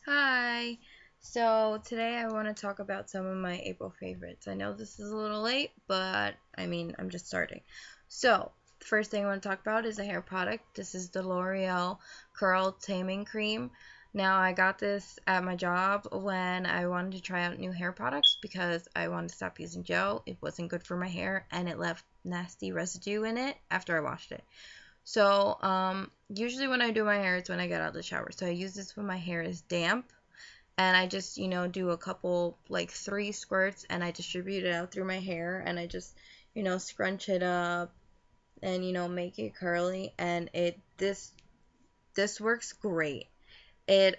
Hi. So today I want to talk about some of my April favorites. I know this is a little late, but I'm just starting. So, the first thing I want to talk about is a hair product. This is the L'Oreal Curl Taming Cream. Now, I got this at my job when I wanted to try out new hair products because I wanted to stop using gel. It wasn't good for my hair and it left nasty residue in it after I washed it. So, usually when I do my hair, it's when I get out of the shower. So I use this when my hair is damp, and I just, do a couple, like 3 squirts, and I distribute it out through my hair, and I just, scrunch it up, and make it curly, and this works great. It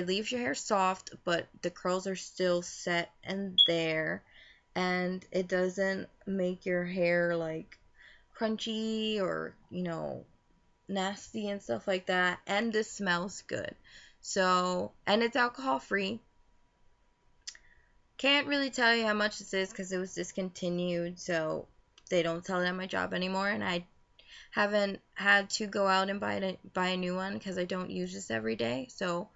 leaves your hair soft, but the curls are still set and there, and it doesn't make your hair like crunchy or nasty and stuff like that, and this smells good. So, and it's alcohol free. Can't really tell you how much this is because it was discontinued, so they don't sell it at my job anymore, and I haven't had to go out and buy a new one because I don't use this every day. So,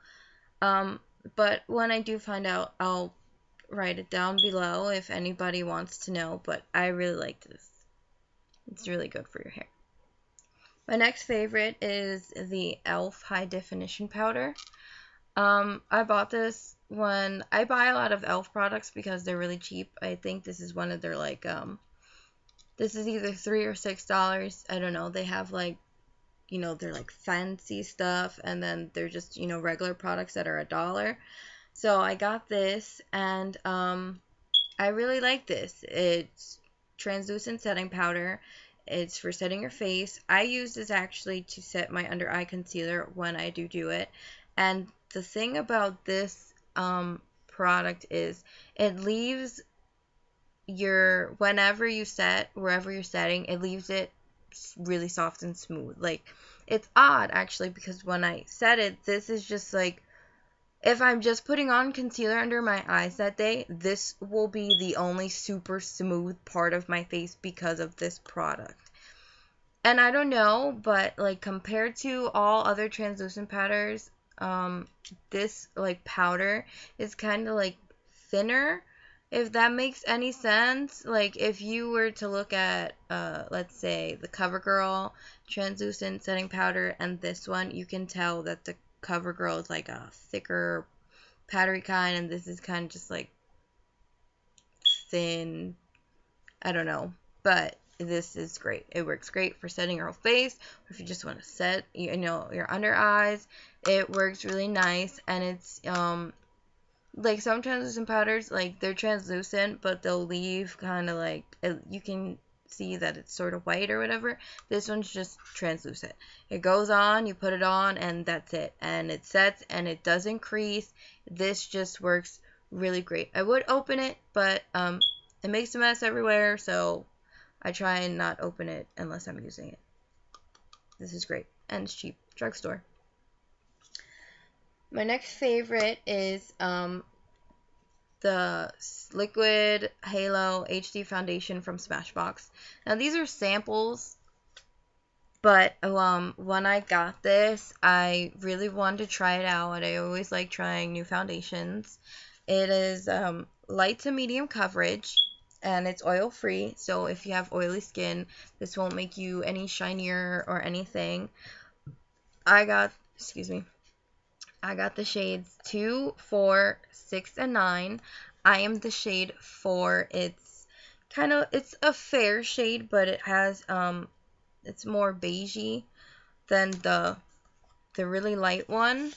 um, but when I do find out, I'll write it down below if anybody wants to know. But I really like this. It's really good for your hair. My next favorite is the e.l.f. High Definition Powder. I bought this when I buy a lot of e.l.f. products because they're really cheap. I think this is one of their this is either $3 or $6. I don't know. They have they're like fancy stuff, and then they're just, regular products that are $1. So I got this, and I really like this. It's translucent setting powder. It's for setting your face. I use this actually to set my under eye concealer when I do it. And the thing about this product is it leaves whenever you set, wherever you're setting, it leaves it really soft and smooth. Like, it's odd actually because when I set it, this is just like, if I'm just putting on concealer under my eyes that day, this will be the only super smooth part of my face because of this product. And I don't know, but like compared to all other translucent powders, this like powder is kind of like thinner, if that makes any sense. Like if you were to look at let's say the CoverGirl translucent setting powder and this one, you can tell that the CoverGirl is like a thicker powdery kind, and this is kind of just like thin. I don't know, but this is great. It works great for setting your whole face, or if you just want to set, your under eyes. It works really nice, and it's like some translucent powders, like they're translucent, but they'll leave kind of like you can see that it's sort of white or whatever. This one's just translucent. It goes on, you put it on, and that's it. And it sets, and it doesn't crease. This just works really great. I would open it, but it makes a mess everywhere, so I try and not open it unless I'm using it. This is great, and it's cheap. Drugstore. My next favorite is the Liquid Halo HD Foundation from Smashbox. Now these are samples, but when I got this, I really wanted to try it out. I always like trying new foundations. It is light to medium coverage, and it's oil free, so if you have oily skin, this won't make you any shinier or anything. Excuse me, I got the shades 2, 4, 6, and 9. I am the shade 4. It's a fair shade, but it's more beigey than the really light one.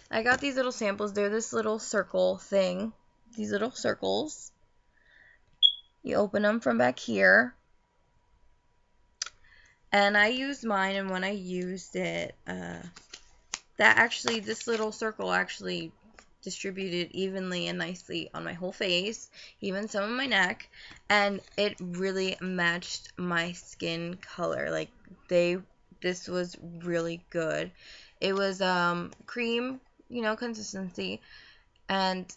I got these little samples. They're this little circle thing. These little circles. You open them from back here. And I used mine, and when I used it, this little circle actually distributed evenly and nicely on my whole face, even some of my neck, and it really matched my skin color. Like, this was really good. It was cream, consistency, and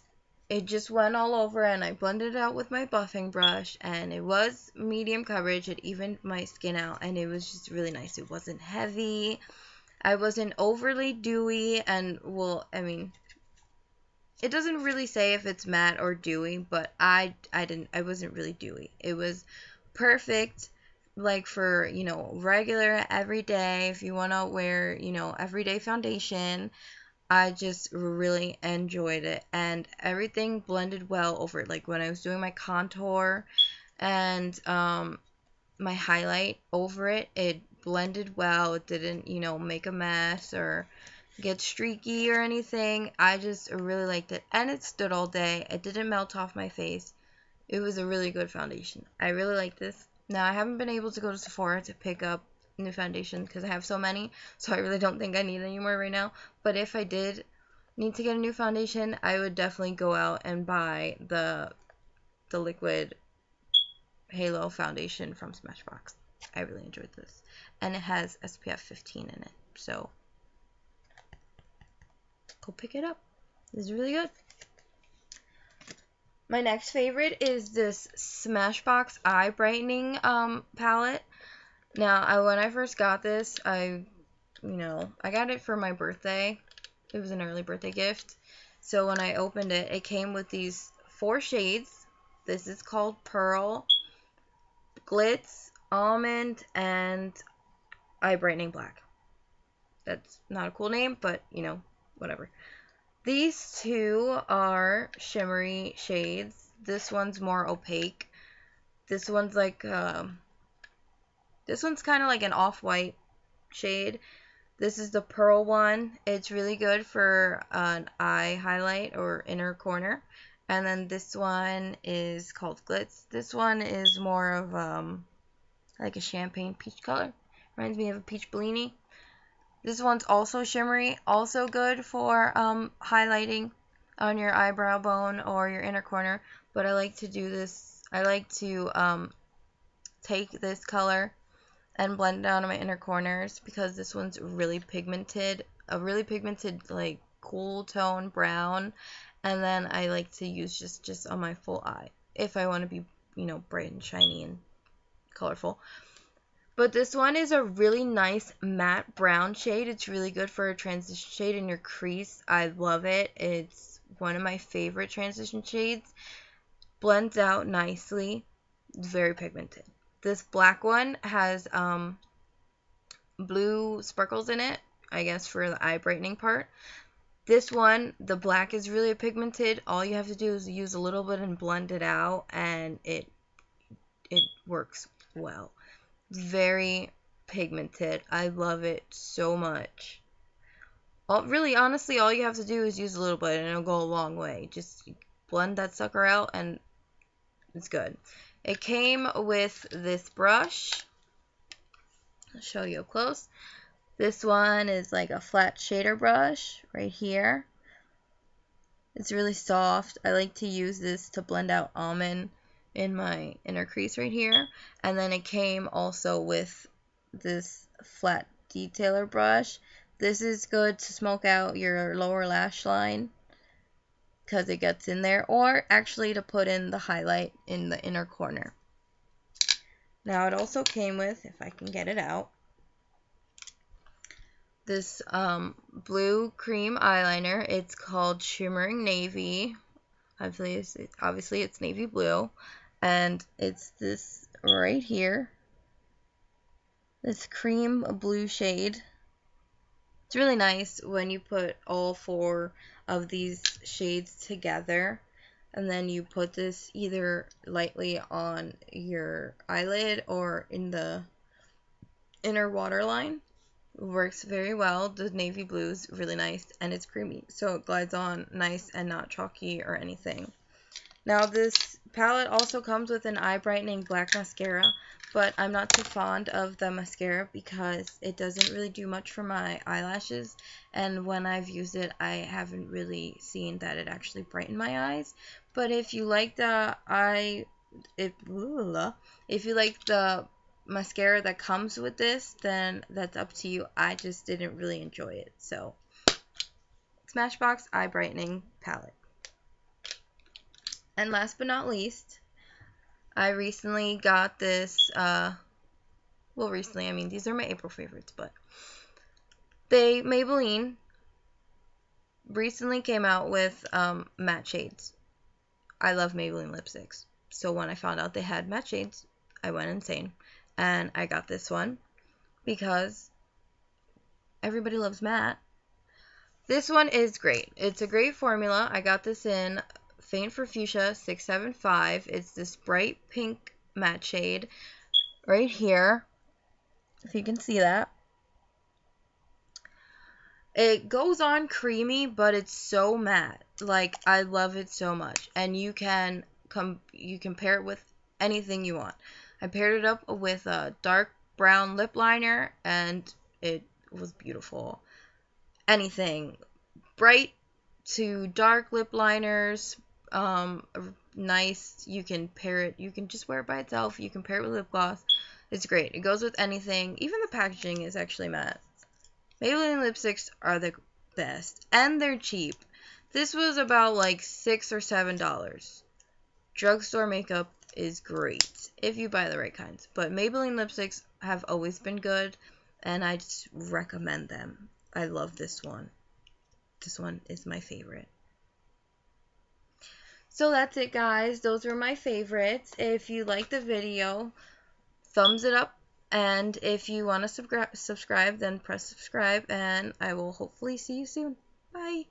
it just went all over, and I blended it out with my buffing brush, and it was medium coverage. It evened my skin out, and it was just really nice. It wasn't heavy. I wasn't overly dewy, and well, it doesn't really say if it's matte or dewy, but I wasn't really dewy. It was perfect, like for, regular everyday, if you want to wear, everyday foundation. I just really enjoyed it, and everything blended well over it. Like when I was doing my contour and my highlight over it, it blended well. It didn't, make a mess or get streaky or anything. I just really liked it, and it stood all day. It didn't melt off my face. It was a really good foundation. I really like this. Now, I haven't been able to go to Sephora to pick up new foundation because I have so many, so I really don't think I need any more right now. But if I did need to get a new foundation, I would definitely go out and buy the liquid Halo foundation from Smashbox. I really enjoyed this, and it has SPF 15 in it, so go pick it up. This is really good. My next favorite is this Smashbox Eye Brightening palette. Now, when I first got this, I got it for my birthday. It was an early birthday gift. So when I opened it, it came with these 4 shades. This is called Pearl, Glitz, Almond, and Eye Brightening Black. That's not a cool name, but, whatever. These two are shimmery shades. This one's more opaque. This one's like, this one's kind of like an off-white shade. This is the Pearl one. It's really good for an eye highlight or inner corner. And then this one is called Glitz. This one is more of like a champagne peach color. Reminds me of a peach Bellini. This one's also shimmery, also good for highlighting on your eyebrow bone or your inner corner. But I like to do this. I like to take this color and blend it out on my inner corners because this one's really pigmented, a really pigmented like cool tone brown, and then I like to use just on my full eye if I want to be, bright and shiny and colorful. But this one is a really nice matte brown shade. It's really good for a transition shade in your crease. I love it. It's one of my favorite transition shades. Blends out nicely. Very pigmented. This black one has blue sparkles in it, I guess for the eye brightening part. This one, the black is really pigmented. All you have to do is use a little bit and blend it out, and it works well. Very pigmented. I love it so much. Really, honestly, all you have to do is use a little bit, and it'll go a long way. Just blend that sucker out, and it's good. It came with this brush. I'll show you up close. This one is like a flat shader brush right here. It's really soft. I like to use this to blend out almond in my inner crease right here. And then it came also with this flat detailer brush. This is good to smoke out your lower lash line because it gets in there, or actually to put in the highlight in the inner corner. Now it also came with, if I can get it out, this blue cream eyeliner. It's called Shimmering Navy. Obviously it's navy blue, and it's this right here, this cream blue shade. It's really nice when you put all 4 of these shades together, and then you put this either lightly on your eyelid or in the inner waterline. It works very well. The navy blue is really nice, and it's creamy, so it glides on nice and not chalky or anything. Now this palette also comes with an eye brightening black mascara, but I'm not too fond of the mascara because it doesn't really do much for my eyelashes, and when I've used it, I haven't really seen that it actually brightened my eyes. But if you like the if you like the mascara that comes with this, then that's up to you. I just didn't really enjoy it. So, Smashbox Eye Brightening Palette. And last but not least, I recently got this, well, recently, I mean, these are my April favorites, but Maybelline recently came out with matte shades. I love Maybelline lipsticks. So when I found out they had matte shades, I went insane. And I got this one because everybody loves matte. This one is great. It's a great formula. I got this in Faint for Fuchsia 675. It's this bright pink matte shade right here, if you can see that. It goes on creamy, but it's so matte. Like, I love it so much. And you can pair it with anything you want. I paired it up with a dark brown lip liner, and it was beautiful. Anything bright to dark lip liners, nice. You can pair it. You can just wear it by itself. You can pair it with lip gloss. It's great. It goes with anything. Even the packaging is actually matte. Maybelline lipsticks are the best, and they're cheap. This was about like $6 or $7. Drugstore makeup is great if you buy the right kinds, but Maybelline lipsticks have always been good, and I just recommend them. I love this one. This one is my favorite. So that's it, guys. Those were my favorites. If you like the video, thumbs it up. And if you want to subscribe, then press subscribe, and I will hopefully see you soon. Bye.